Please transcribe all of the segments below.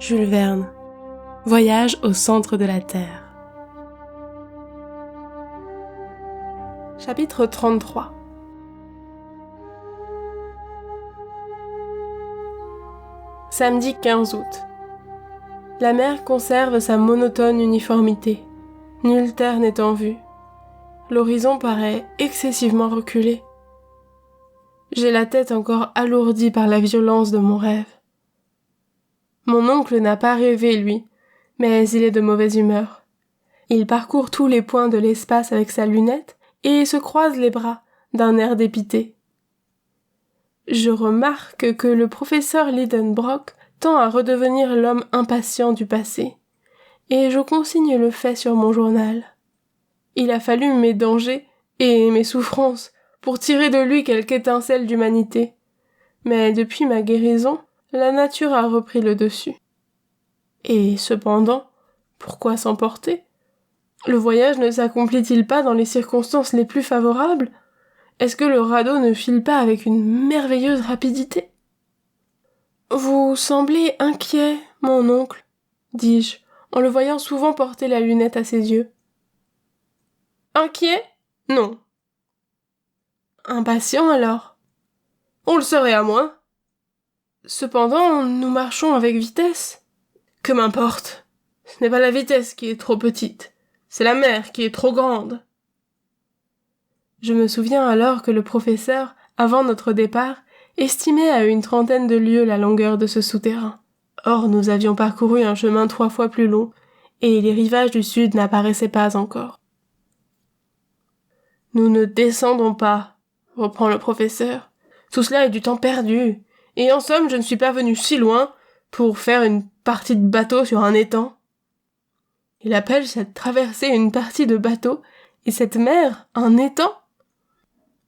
Jules Verne. Voyage au centre de la Terre. Chapitre 33. Samedi 15 août. La mer conserve sa monotone uniformité. Nulle terre n'est en vue. L'horizon paraît excessivement reculé. J'ai la tête encore alourdie par la violence de mon rêve. Mon oncle n'a pas rêvé, lui, mais il est de mauvaise humeur. Il parcourt tous les points de l'espace avec sa lunette et se croise les bras d'un air dépité. Je remarque que le professeur Lidenbrock tend à redevenir l'homme impatient du passé, et je consigne le fait sur mon journal. Il a fallu mes dangers et mes souffrances pour tirer de lui quelque étincelle d'humanité, mais depuis ma guérison, la nature a repris le dessus. Et cependant, pourquoi s'emporter ? Le voyage ne s'accomplit-il pas dans les circonstances les plus favorables ? Est-ce que le radeau ne file pas avec une merveilleuse rapidité ? Vous semblez inquiet, mon oncle, dis-je, en le voyant souvent porter la lunette à ses yeux. Inquiet ? Non. Impatient alors ? On le serait à moins. Cependant, nous marchons avec vitesse. Que m'importe. Ce n'est pas la vitesse qui est trop petite, c'est la mer qui est trop grande. Je me souviens alors que le professeur, avant notre départ, estimait à une 30aine de lieues la longueur de ce souterrain. Or, nous avions parcouru un chemin 3 fois plus long, et les rivages du sud n'apparaissaient pas encore. Nous ne descendons pas, reprend le professeur. Tout cela est du temps perdu. Et en somme, je ne suis pas venu si loin pour faire une partie de bateau sur un étang. Il appelle cette traversée une partie de bateau, et cette mer un étang ?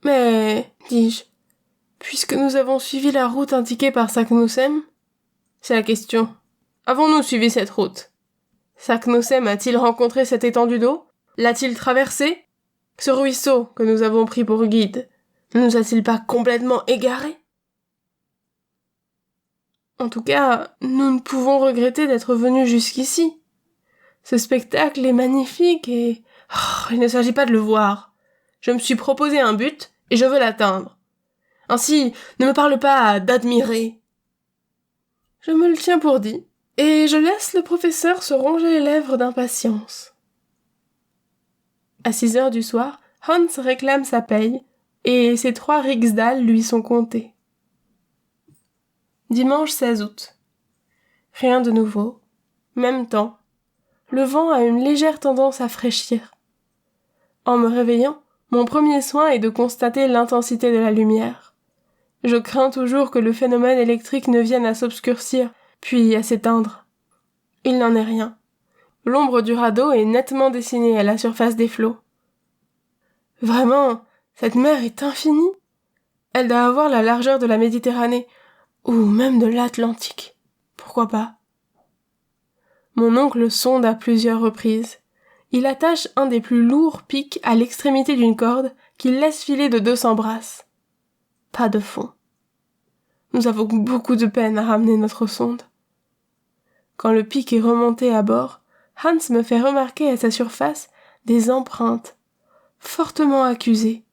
Mais, dis-je, puisque nous avons suivi la route indiquée par Saknussemm, c'est la question. Avons-nous suivi cette route ? Saknussemm a-t-il rencontré cette étendue d'eau ? L'a-t-il traversé ? Ce ruisseau que nous avons pris pour guide, ne nous a-t-il pas complètement égarés ? En tout cas, nous ne pouvons regretter d'être venus jusqu'ici. Ce spectacle est magnifique et... il ne s'agit pas de le voir. Je me suis proposé un but et je veux l'atteindre. Ainsi, ne me parle pas d'admirer. Je me le tiens pour dit, et je laisse le professeur se ronger les lèvres d'impatience. À 6 heures du soir, Hans réclame sa paye, et ses 3 riksdals lui sont comptés. Dimanche 16 août. Rien de nouveau. Même temps. Le vent a une légère tendance à fraîchir. En me réveillant, mon premier soin est de constater l'intensité de la lumière. Je crains toujours que le phénomène électrique ne vienne à s'obscurcir, puis à s'éteindre. Il n'en est rien. L'ombre du radeau est nettement dessinée à la surface des flots. Vraiment, cette mer est infinie. Elle doit avoir la largeur de la Méditerranée, ou même de l'Atlantique. Pourquoi pas ? Mon oncle sonde à plusieurs reprises. Il attache un des plus lourds pics à l'extrémité d'une corde qu'il laisse filer de 200 brasses. Pas de fond. Nous avons beaucoup de peine à ramener notre sonde. Quand le pic est remonté à bord, Hans me fait remarquer à sa surface des empreintes, fortement accusées.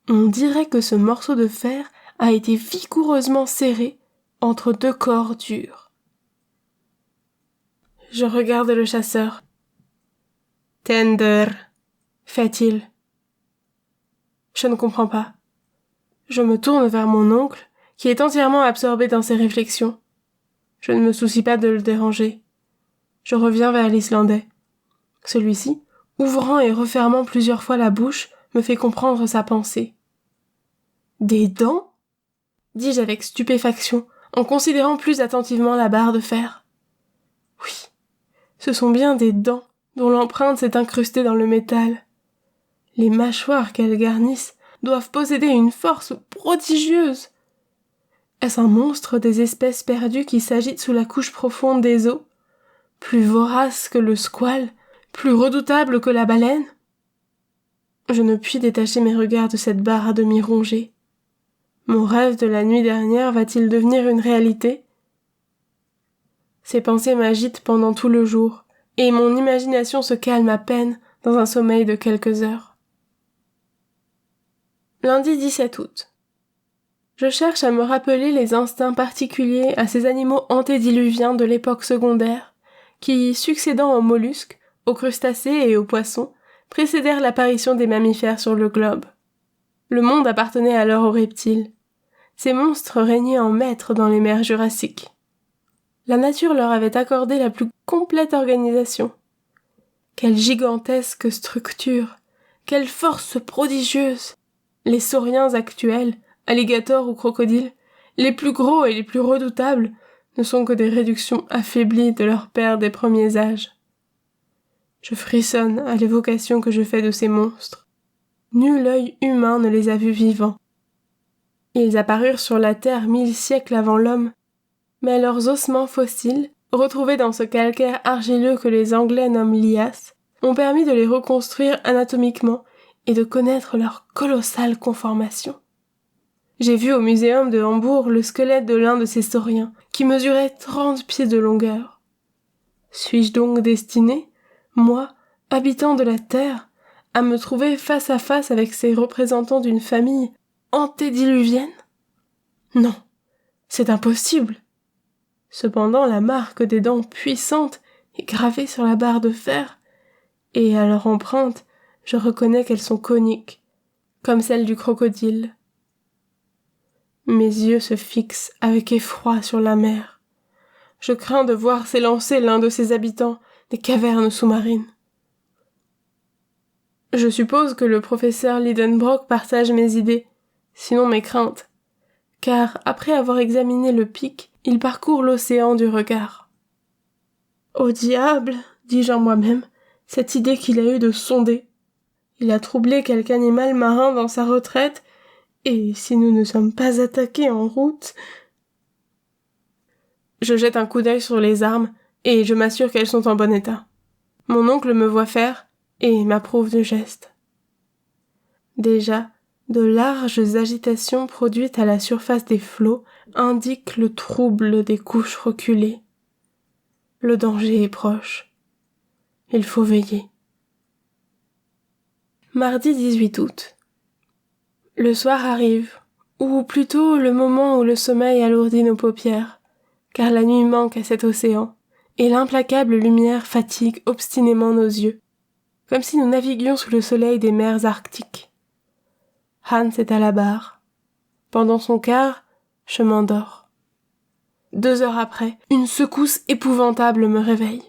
On dirait que ce morceau de fer a été vigoureusement serré entre 2 corps durs. Je regarde le chasseur. « Tender » fait-il. Je ne comprends pas. Je me tourne vers mon oncle, qui est entièrement absorbé dans ses réflexions. Je ne me soucie pas de le déranger. Je reviens vers l'Islandais. Celui-ci, ouvrant et refermant plusieurs fois la bouche, me fait comprendre sa pensée. « Des dents ?» dis-je avec stupéfaction, en considérant plus attentivement la barre de fer. Oui, ce sont bien des dents dont l'empreinte s'est incrustée dans le métal. Les mâchoires qu'elles garnissent doivent posséder une force prodigieuse. Est-ce un monstre des espèces perdues qui s'agite sous la couche profonde des eaux, plus vorace que le squale, plus redoutable que la baleine ? Je ne puis détacher mes regards de cette barre à demi rongée. Mon rêve de la nuit dernière va-t-il devenir une réalité ? Ces pensées m'agitent pendant tout le jour, et mon imagination se calme à peine dans un sommeil de quelques heures. Lundi 17 août. Je cherche à me rappeler les instincts particuliers à ces animaux antédiluviens de l'époque secondaire, qui, succédant aux mollusques, aux crustacés et aux poissons, précédèrent l'apparition des mammifères sur le globe. Le monde appartenait alors aux reptiles. Ces monstres régnaient en maîtres dans les mers jurassiques. La nature leur avait accordé la plus complète organisation. Quelle gigantesque structure, quelle force prodigieuse! Les sauriens actuels, alligators ou crocodiles, les plus gros et les plus redoutables, ne sont que des réductions affaiblies de leurs pères des premiers âges. Je frissonne à l'évocation que je fais de ces monstres. Nul œil humain ne les a vus vivants. Ils apparurent sur la terre 1000 siècles avant l'homme, mais leurs ossements fossiles, retrouvés dans ce calcaire argileux que les Anglais nomment lias, ont permis de les reconstruire anatomiquement et de connaître leur colossale conformation. J'ai vu au muséum de Hambourg le squelette de l'un de ces sauriens, qui mesurait 30 pieds de longueur. Suis-je donc destiné, moi, habitant de la Terre, à me trouver face à face avec ces représentants d'une famille antédiluvienne? Non, c'est impossible. Cependant, la marque des dents puissantes est gravée sur la barre de fer, et à leur empreinte, je reconnais qu'elles sont coniques, comme celles du crocodile. Mes yeux se fixent avec effroi sur la mer. Je crains de voir s'élancer l'un de ses habitants des cavernes sous-marines. Je suppose que le professeur Lidenbrock partage mes idées, sinon mes craintes, car après avoir examiné le pic, il parcourt l'océan du regard. « Au diable !» dis-je en moi-même, cette idée qu'il a eue de sonder. Il a troublé quelque animal marin dans sa retraite, et si nous ne sommes pas attaqués en route... Je jette un coup d'œil sur les armes, et je m'assure qu'elles sont en bon état. Mon oncle me voit faire, et m'approuve du geste. Déjà, de larges agitations produites à la surface des flots indiquent le trouble des couches reculées. Le danger est proche. Il faut veiller. Mardi 18 août. Le soir arrive, ou plutôt le moment où le sommeil alourdit nos paupières, car la nuit manque à cet océan, et l'implacable lumière fatigue obstinément nos yeux, comme si nous naviguions sous le soleil des mers arctiques. Hans est à la barre. Pendant son quart, je m'endors. 2 heures après, une secousse épouvantable me réveille.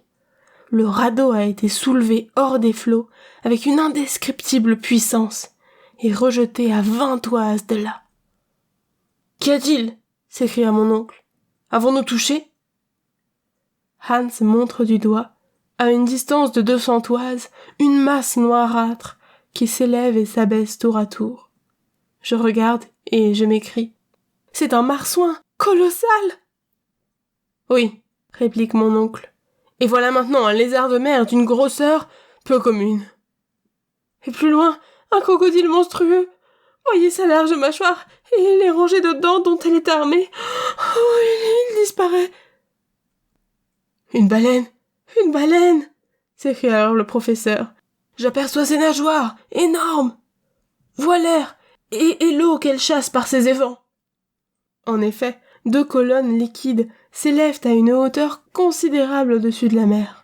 Le radeau a été soulevé hors des flots avec une indescriptible puissance et rejeté à 20 toises de là. « Qu'y a-t-il » s'écria mon oncle. « Avons-nous touché ?» Hans montre du doigt, à une distance de 200 toises, une masse noirâtre qui s'élève et s'abaisse tour à tour. Je regarde et je m'écrie. « C'est un marsouin colossal !» « Oui, » réplique mon oncle. « Et voilà maintenant un lézard de mer d'une grosseur peu commune. » Et plus loin, un crocodile monstrueux. Voyez sa large mâchoire et les rangées de dents dont elle est armée. Oh, il disparaît. « Une baleine ! Une baleine !» s'écria alors le professeur. « J'aperçois ses nageoires, énormes. Vois l'air et l'eau qu'elle chasse par ses évents. » En effet, 2 colonnes liquides s'élèvent à une hauteur considérable au-dessus de la mer.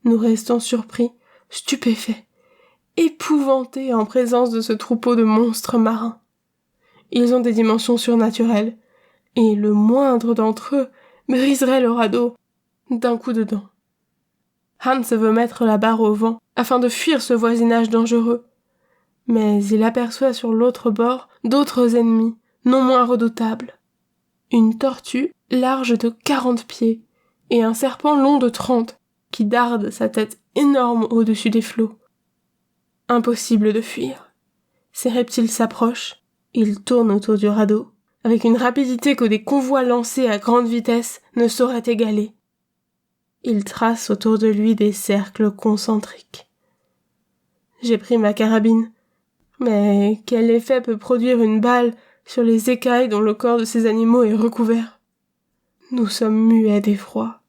Nous restons surpris, stupéfaits, épouvantés en présence de ce troupeau de monstres marins. Ils ont des dimensions surnaturelles, et le moindre d'entre eux briserait le radeau d'un coup de dent. Hans veut mettre la barre au vent afin de fuir ce voisinage dangereux, mais il aperçoit sur l'autre bord d'autres ennemis, non moins redoutables. Une tortue large de 40 pieds et un serpent long de 30 qui darde sa tête énorme au-dessus des flots. Impossible de fuir. Ces reptiles s'approchent, ils tournent autour du radeau, avec une rapidité que des convois lancés à grande vitesse ne sauraient égaler. Ils tracent autour de lui des cercles concentriques. J'ai pris ma carabine, mais quel effet peut produire une balle sur les écailles dont le corps de ces animaux est recouvert? Nous sommes muets d'effroi.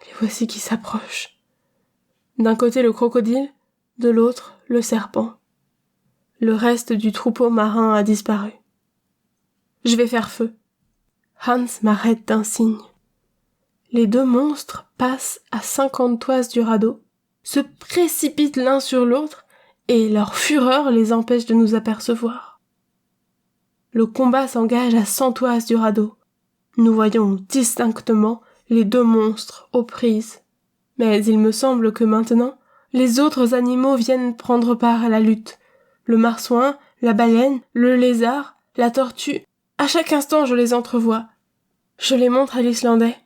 Les voici qui s'approchent. D'un côté le crocodile, de l'autre le serpent. Le reste du troupeau marin a disparu. Je vais faire feu. Hans m'arrête d'un signe. Les deux monstres passent à 50 toises du radeau, se précipitent l'un sur l'autre, et leur fureur les empêche de nous apercevoir. Le combat s'engage à 100 toises du radeau. Nous voyons distinctement les deux monstres aux prises. Mais il me semble que maintenant, les autres animaux viennent prendre part à la lutte. Le marsouin, la baleine, le lézard, la tortue, à chaque instant je les entrevois. Je les montre à l'Islandais.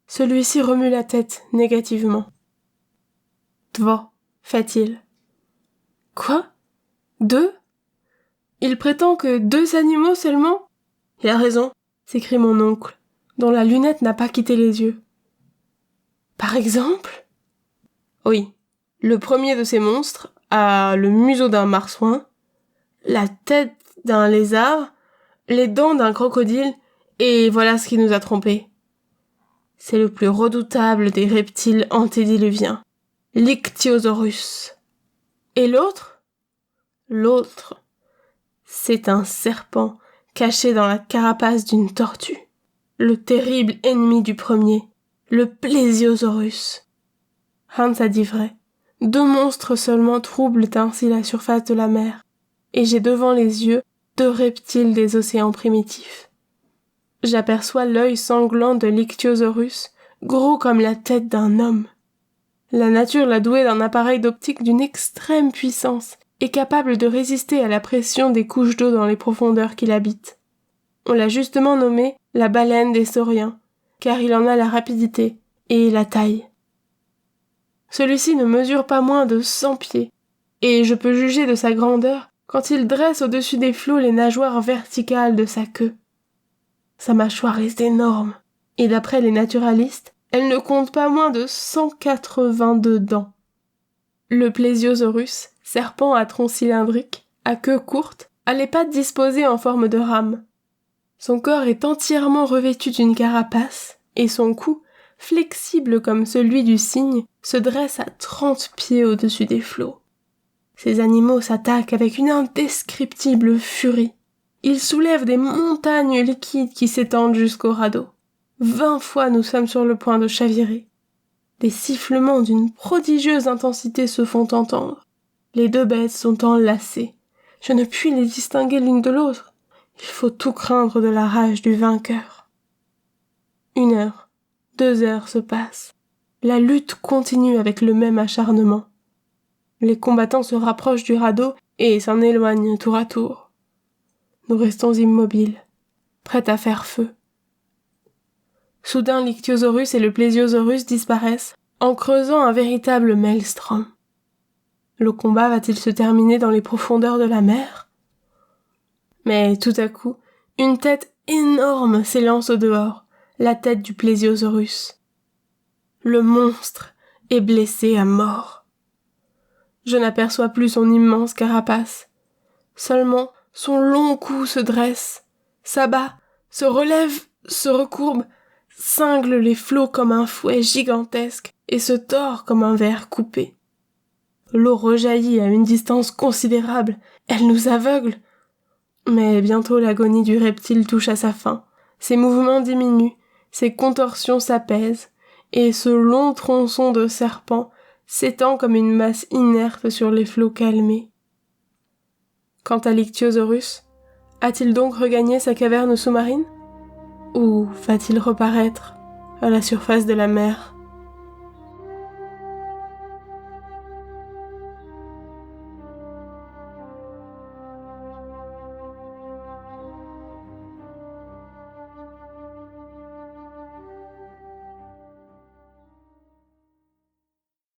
Celui-ci remue la tête négativement. « Tvo » fait-il. « Quoi ? 2 ? Il prétend que 2 animaux seulement ? Il a raison, s'écrie mon oncle, dont la lunette n'a pas quitté les yeux. Par exemple ? Oui, le premier de ces monstres a le museau d'un marsouin, la tête d'un lézard, les dents d'un crocodile, et voilà ce qui nous a trompés. C'est le plus redoutable des reptiles antédiluviens, l'Ichthyosaurus. Et l'autre ? L'autre, c'est un serpent caché dans la carapace d'une tortue, le terrible ennemi du premier, le Plesiosaurus. Hans a dit vrai. 2 monstres seulement troublent ainsi la surface de la mer, et j'ai devant les yeux 2 reptiles des océans primitifs. J'aperçois l'œil sanglant de l'Ichthyosaurus, gros comme la tête d'un homme. La nature l'a doué d'un appareil d'optique d'une extrême puissance et capable de résister à la pression des couches d'eau dans les profondeurs qu'il habite. On l'a justement nommé la baleine des sauriens, car il en a la rapidité et la taille. Celui-ci ne mesure pas moins de 100 pieds, et je peux juger de sa grandeur quand il dresse au-dessus des flots les nageoires verticales de sa queue. Sa mâchoire est énorme, et d'après les naturalistes, elle ne compte pas moins de 182 dents. Le Plesiosaurus, serpent à tronc cylindrique, à queue courte, a les pattes disposées en forme de rame. Son corps est entièrement revêtu d'une carapace, et son cou, flexible comme celui du cygne, se dresse à 30 pieds au-dessus des flots. Ces animaux s'attaquent avec une indescriptible furie. Ils soulèvent des montagnes liquides qui s'étendent jusqu'au radeau. 20 fois nous sommes sur le point de chavirer. Des sifflements d'une prodigieuse intensité se font entendre. Les 2 bêtes sont enlacées. Je ne puis les distinguer l'une de l'autre. Il faut tout craindre de la rage du vainqueur. 1 heure, 2 heures se passent. La lutte continue avec le même acharnement. Les combattants se rapprochent du radeau et s'en éloignent tour à tour. Nous restons immobiles, prêts à faire feu. Soudain, l'Ichthyosaurus et le Plesiosaurus disparaissent en creusant un véritable maelstrom. Le combat va-t-il se terminer dans les profondeurs de la mer ? Mais tout à coup, une tête énorme s'élance au dehors, la tête du Plesiosaurus. Le monstre est blessé à mort. Je n'aperçois plus son immense carapace. Seulement, son long cou se dresse, s'abat, se relève, se recourbe, cingle les flots comme un fouet gigantesque et se tord comme un ver coupé. L'eau rejaillit à une distance considérable, elle nous aveugle. Mais bientôt l'agonie du reptile touche à sa fin, ses mouvements diminuent, ses contorsions s'apaisent, et ce long tronçon de serpent s'étend comme une masse inerte sur les flots calmés. Quant à l'Ichthyosaurus, a-t-il donc regagné sa caverne sous-marine ? Ou va-t-il reparaître à la surface de la mer ?